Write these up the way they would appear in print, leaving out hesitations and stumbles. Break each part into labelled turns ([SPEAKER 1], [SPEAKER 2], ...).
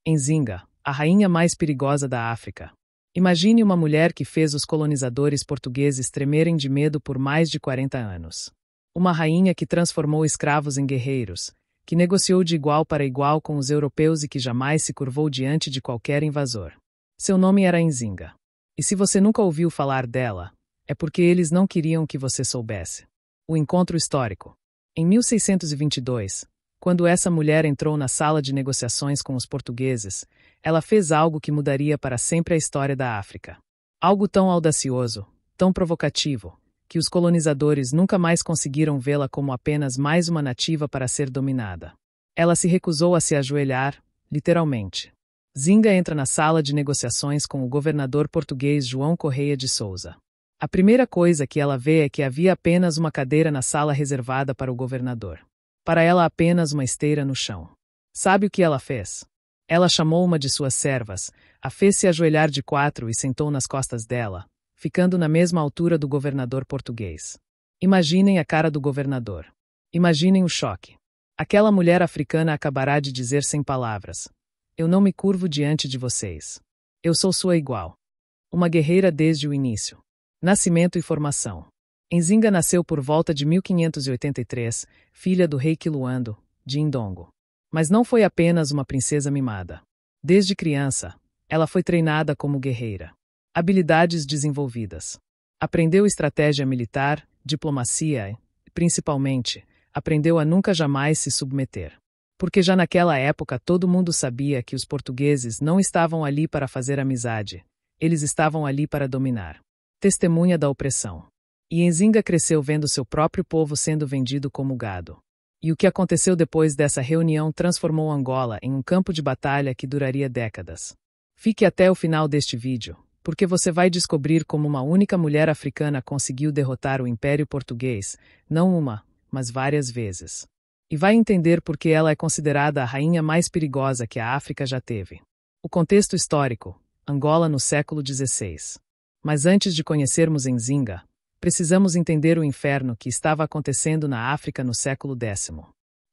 [SPEAKER 1] Nzinga, a rainha mais perigosa da África. Imagine uma mulher que fez os colonizadores portugueses tremerem de medo por mais de 40 anos. Uma rainha que transformou escravos em guerreiros, que negociou de igual para igual com os europeus e que jamais se curvou diante de qualquer invasor. Seu nome era Nzinga. E se você nunca ouviu falar dela, é porque eles não queriam que você soubesse. O encontro histórico. Em 1622, quando essa mulher entrou na sala de negociações com os portugueses, ela fez algo que mudaria para sempre a história da África. Algo tão audacioso, tão provocativo, que os colonizadores nunca mais conseguiram vê-la como apenas mais uma nativa para ser dominada. Ela se recusou a se ajoelhar, literalmente. Nzinga entra na sala de negociações com o governador português João Correia de Sousa. A primeira coisa que ela vê é que havia apenas uma cadeira na sala reservada para o governador. Para ela apenas uma esteira no chão. Sabe o que ela fez? Ela chamou uma de suas servas, a fez se ajoelhar de quatro e sentou nas costas dela, ficando na mesma altura do governador português. Imaginem a cara do governador. Imaginem o choque. Aquela mulher africana acabará de dizer sem palavras: "Eu não me curvo diante de vocês. Eu sou sua igual." Uma guerreira desde o início. Nascimento e formação. Nzinga nasceu por volta de 1583, filha do rei Quiluando, de Indongo. Mas não foi apenas uma princesa mimada. Desde criança, ela foi treinada como guerreira. Habilidades desenvolvidas. Aprendeu estratégia militar, diplomacia e, principalmente, aprendeu a nunca jamais se submeter. Porque já naquela época todo mundo sabia que os portugueses não estavam ali para fazer amizade, eles estavam ali para dominar. Testemunha da opressão. E Nzinga cresceu vendo seu próprio povo sendo vendido como gado. E o que aconteceu depois dessa reunião transformou Angola em um campo de batalha que duraria décadas. Fique até o final deste vídeo, porque você vai descobrir como uma única mulher africana conseguiu derrotar o Império Português, não uma, mas várias vezes. E vai entender por que ela é considerada a rainha mais perigosa que a África já teve. O contexto histórico: Angola no século XVI. Mas antes de conhecermos Nzinga, precisamos entender o inferno que estava acontecendo na África no século X.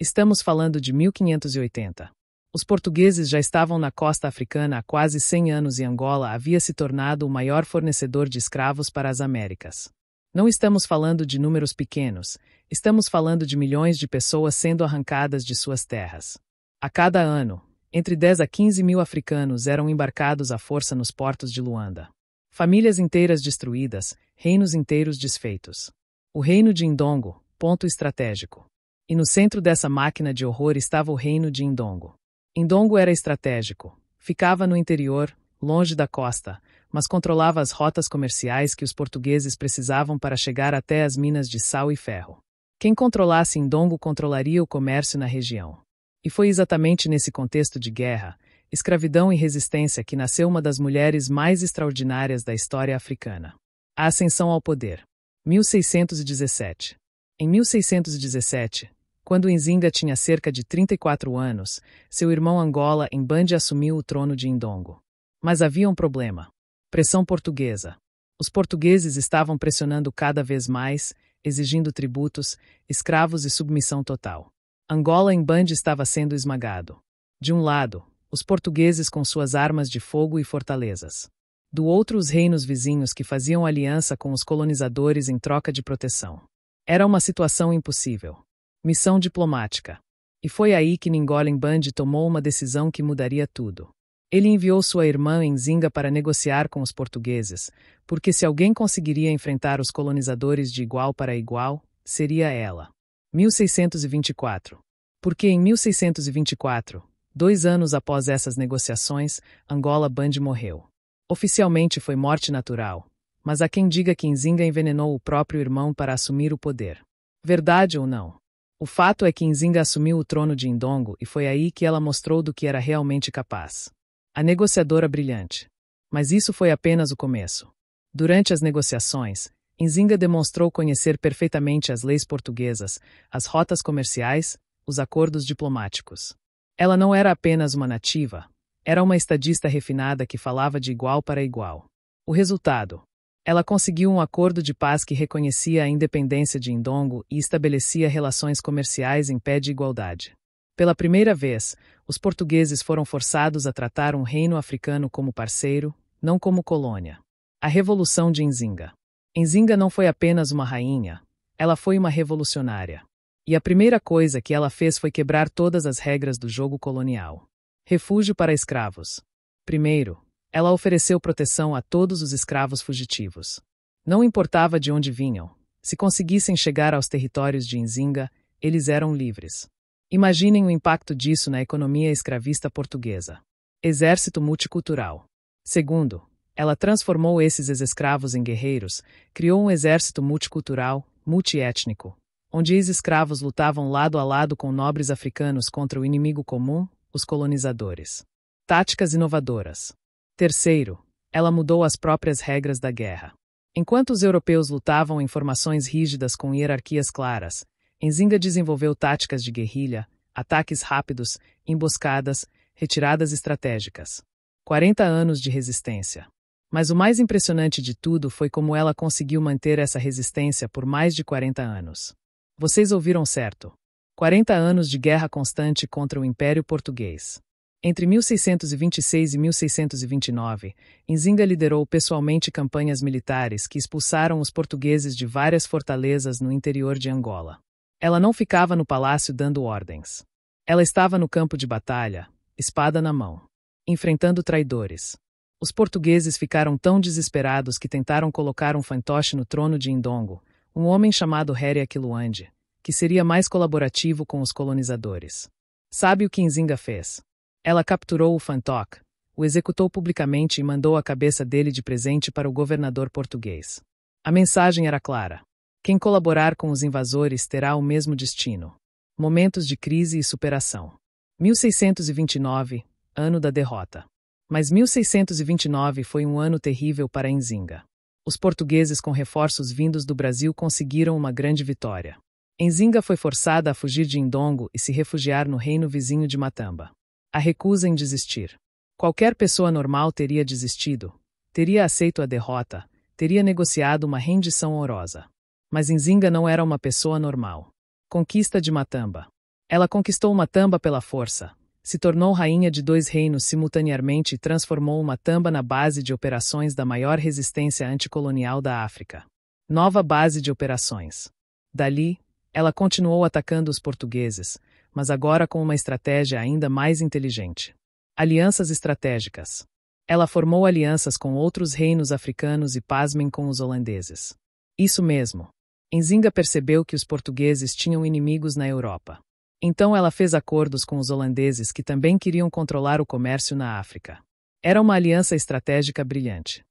[SPEAKER 1] Estamos falando de 1580. Os portugueses já estavam na costa africana há quase 100 anos e Angola havia se tornado o maior fornecedor de escravos para as Américas. Não estamos falando de números pequenos, estamos falando de milhões de pessoas sendo arrancadas de suas terras. A cada ano, entre 10 a 15 mil africanos eram embarcados à força nos portos de Luanda. Famílias inteiras destruídas, reinos inteiros desfeitos. O reino de Indongo, ponto estratégico. E no centro dessa máquina de horror estava o reino de Indongo. Indongo era estratégico. Ficava no interior, longe da costa, mas controlava as rotas comerciais que os portugueses precisavam para chegar até as minas de sal e ferro. Quem controlasse Indongo controlaria o comércio na região. E foi exatamente nesse contexto de guerra, escravidão e resistência que nasceu uma das mulheres mais extraordinárias da história africana. A ascensão ao poder. 1617. Em 1617, quando Nzinga tinha cerca de 34 anos, seu irmão Angola Mbande assumiu o trono de Indongo. Mas havia um problema. Pressão portuguesa. Os portugueses estavam pressionando cada vez mais, exigindo tributos, escravos e submissão total. Angola Mbande estava sendo esmagado. De um lado, os portugueses com suas armas de fogo e fortalezas. Do outro, os reinos vizinhos que faziam aliança com os colonizadores em troca de proteção. Era uma situação impossível. Missão diplomática. E foi aí que Ngola Mbande tomou uma decisão que mudaria tudo. Ele enviou sua irmã Nzinga para negociar com os portugueses, porque se alguém conseguiria enfrentar os colonizadores de igual para igual, seria ela. 1624. Porque em 1624, 2 anos após essas negociações, Angola Mbande morreu. Oficialmente foi morte natural, mas há quem diga que Nzinga envenenou o próprio irmão para assumir o poder. Verdade ou não? O fato é que Nzinga assumiu o trono de Indongo e foi aí que ela mostrou do que era realmente capaz. A negociadora brilhante. Mas isso foi apenas o começo. Durante as negociações, Nzinga demonstrou conhecer perfeitamente as leis portuguesas, as rotas comerciais, os acordos diplomáticos. Ela não era apenas uma nativa, era uma estadista refinada que falava de igual para igual. O resultado: ela conseguiu um acordo de paz que reconhecia a independência de Indongo e estabelecia relações comerciais em pé de igualdade. Pela primeira vez, os portugueses foram forçados a tratar um reino africano como parceiro, não como colônia. A Revolução de Nzinga. Nzinga não foi apenas uma rainha, ela foi uma revolucionária. E a primeira coisa que ela fez foi quebrar todas as regras do jogo colonial. Refúgio para escravos. Primeiro, ela ofereceu proteção a todos os escravos fugitivos. Não importava de onde vinham, se conseguissem chegar aos territórios de Nzinga, eles eram livres. Imaginem o impacto disso na economia escravista portuguesa. Exército multicultural. Segundo, ela transformou esses ex-escravos em guerreiros, criou um exército multicultural, multiétnico, onde ex-escravos lutavam lado a lado com nobres africanos contra o inimigo comum, os colonizadores. Táticas inovadoras. Terceiro, ela mudou as próprias regras da guerra. Enquanto os europeus lutavam em formações rígidas com hierarquias claras, Nzinga desenvolveu táticas de guerrilha, ataques rápidos, emboscadas, retiradas estratégicas. 40 anos de resistência. Mas o mais impressionante de tudo foi como ela conseguiu manter essa resistência por mais de 40 anos. Vocês ouviram certo. 40 anos de guerra constante contra o Império Português. Entre 1626 e 1629, Nzinga liderou pessoalmente campanhas militares que expulsaram os portugueses de várias fortalezas no interior de Angola. Ela não ficava no palácio dando ordens. Ela estava no campo de batalha, espada na mão, enfrentando traidores. Os portugueses ficaram tão desesperados que tentaram colocar um fantoche no trono de Ndongo, um homem chamado Heri Aquiluande, que seria mais colaborativo com os colonizadores. Sabe o que Nzinga fez? Ela capturou o fantoque, o executou publicamente e mandou a cabeça dele de presente para o governador português. A mensagem era clara. Quem colaborar com os invasores terá o mesmo destino. Momentos de crise e superação. 1629, ano da derrota. Mas 1629 foi um ano terrível para Nzinga. Os portugueses com reforços vindos do Brasil conseguiram uma grande vitória. Nzinga foi forçada a fugir de Ndongo e se refugiar no reino vizinho de Matamba. A recusa em desistir. Qualquer pessoa normal teria desistido, teria aceito a derrota, teria negociado uma rendição honrosa. Mas Nzinga não era uma pessoa normal. Conquista de Matamba. Ela conquistou Matamba pela força, se tornou rainha de 2 reinos simultaneamente e transformou Matamba na base de operações da maior resistência anticolonial da África. Nova base de operações. Dali, ela continuou atacando os portugueses, mas agora com uma estratégia ainda mais inteligente. Alianças estratégicas. Ela formou alianças com outros reinos africanos e, pasmem, com os holandeses. Isso mesmo. Nzinga percebeu que os portugueses tinham inimigos na Europa. Então ela fez acordos com os holandeses que também queriam controlar o comércio na África. Era uma aliança estratégica brilhante.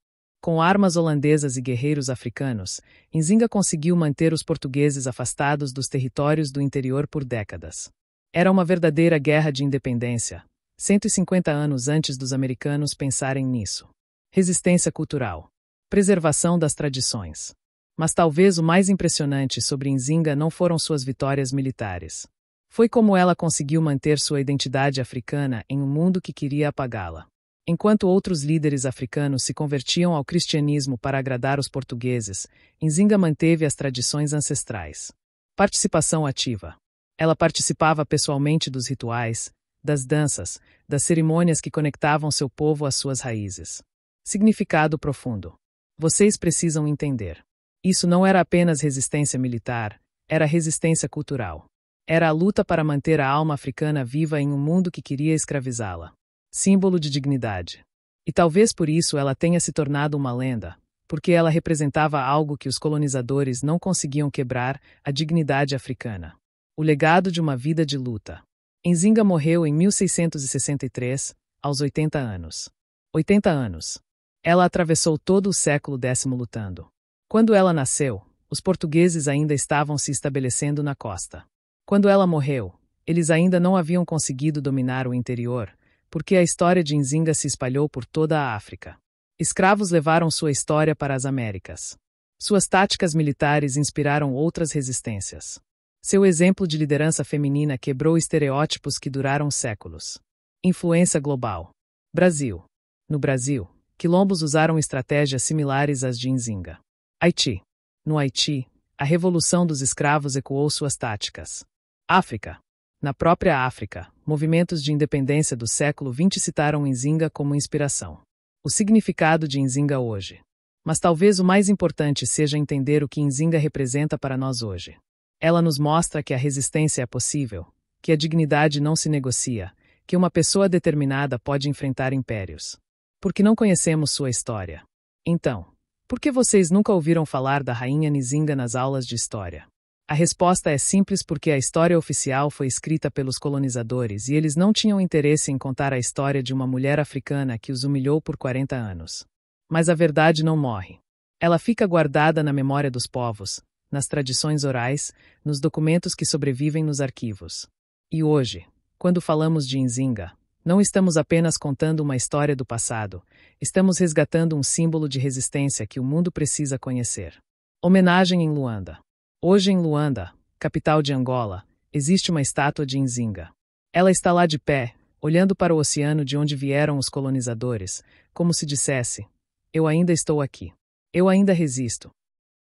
[SPEAKER 1] Com armas holandesas e guerreiros africanos, Nzinga conseguiu manter os portugueses afastados dos territórios do interior por décadas. Era uma verdadeira guerra de independência, 150 anos antes dos americanos pensarem nisso. Resistência cultural. Preservação das tradições. Mas talvez o mais impressionante sobre Nzinga não foram suas vitórias militares. Foi como ela conseguiu manter sua identidade africana em um mundo que queria apagá-la. Enquanto outros líderes africanos se convertiam ao cristianismo para agradar os portugueses, Nzinga manteve as tradições ancestrais. Participação ativa. Ela participava pessoalmente dos rituais, das danças, das cerimônias que conectavam seu povo às suas raízes. Significado profundo. Vocês precisam entender. Isso não era apenas resistência militar, era resistência cultural. Era a luta para manter a alma africana viva em um mundo que queria escravizá-la. Símbolo de dignidade. E talvez por isso ela tenha se tornado uma lenda, porque ela representava algo que os colonizadores não conseguiam quebrar, a dignidade africana. O legado de uma vida de luta. Nzinga morreu em 1663, aos 80 anos. 80 anos. Ela atravessou todo o século X lutando. Quando ela nasceu, os portugueses ainda estavam se estabelecendo na costa. Quando ela morreu, eles ainda não haviam conseguido dominar o interior, porque a história de Nzinga se espalhou por toda a África. Escravos levaram sua história para as Américas. Suas táticas militares inspiraram outras resistências. Seu exemplo de liderança feminina quebrou estereótipos que duraram séculos. Influência global. Brasil. No Brasil, quilombos usaram estratégias similares às de Nzinga. Haiti. No Haiti, a revolução dos escravos ecoou suas táticas. África. Na própria África, movimentos de independência do século XX citaram Nzinga como inspiração. O significado de Nzinga hoje. Mas talvez o mais importante seja entender o que Nzinga representa para nós hoje. Ela nos mostra que a resistência é possível, que a dignidade não se negocia, que uma pessoa determinada pode enfrentar impérios. Porque não conhecemos sua história. Então, por que vocês nunca ouviram falar da rainha Nzinga nas aulas de história? A resposta é simples porque a história oficial foi escrita pelos colonizadores e eles não tinham interesse em contar a história de uma mulher africana que os humilhou por 40 anos. Mas a verdade não morre. Ela fica guardada na memória dos povos, nas tradições orais, nos documentos que sobrevivem nos arquivos. E hoje, quando falamos de Nzinga, não estamos apenas contando uma história do passado, estamos resgatando um símbolo de resistência que o mundo precisa conhecer. Homenagem em Luanda. Hoje em Luanda, capital de Angola, existe uma estátua de Nzinga. Ela está lá de pé, olhando para o oceano de onde vieram os colonizadores, como se dissesse: eu ainda estou aqui. Eu ainda resisto.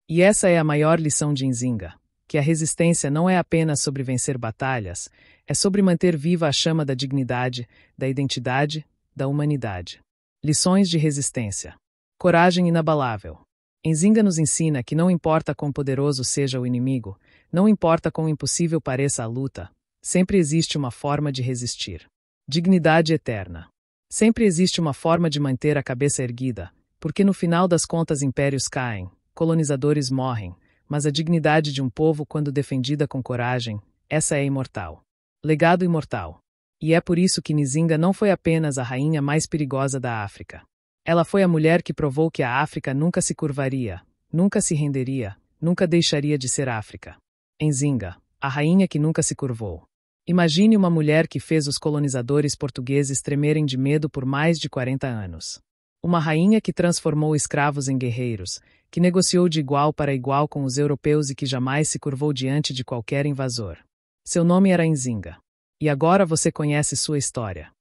[SPEAKER 1] E essa é a maior lição de Nzinga, que a resistência não é apenas sobre vencer batalhas, é sobre manter viva a chama da dignidade, da identidade, da humanidade. Lições de resistência. Coragem inabalável. Nzinga nos ensina que não importa quão poderoso seja o inimigo, não importa quão impossível pareça a luta, sempre existe uma forma de resistir. Dignidade eterna. Sempre existe uma forma de manter a cabeça erguida, porque no final das contas impérios caem, colonizadores morrem, mas a dignidade de um povo, quando defendida com coragem, essa é imortal. Legado imortal. E é por isso que Nzinga não foi apenas a rainha mais perigosa da África. Ela foi a mulher que provou que a África nunca se curvaria, nunca se renderia, nunca deixaria de ser África. Nzinga, a rainha que nunca se curvou. Imagine uma mulher que fez os colonizadores portugueses tremerem de medo por mais de 40 anos. Uma rainha que transformou escravos em guerreiros, que negociou de igual para igual com os europeus e que jamais se curvou diante de qualquer invasor. Seu nome era Nzinga. E agora você conhece sua história.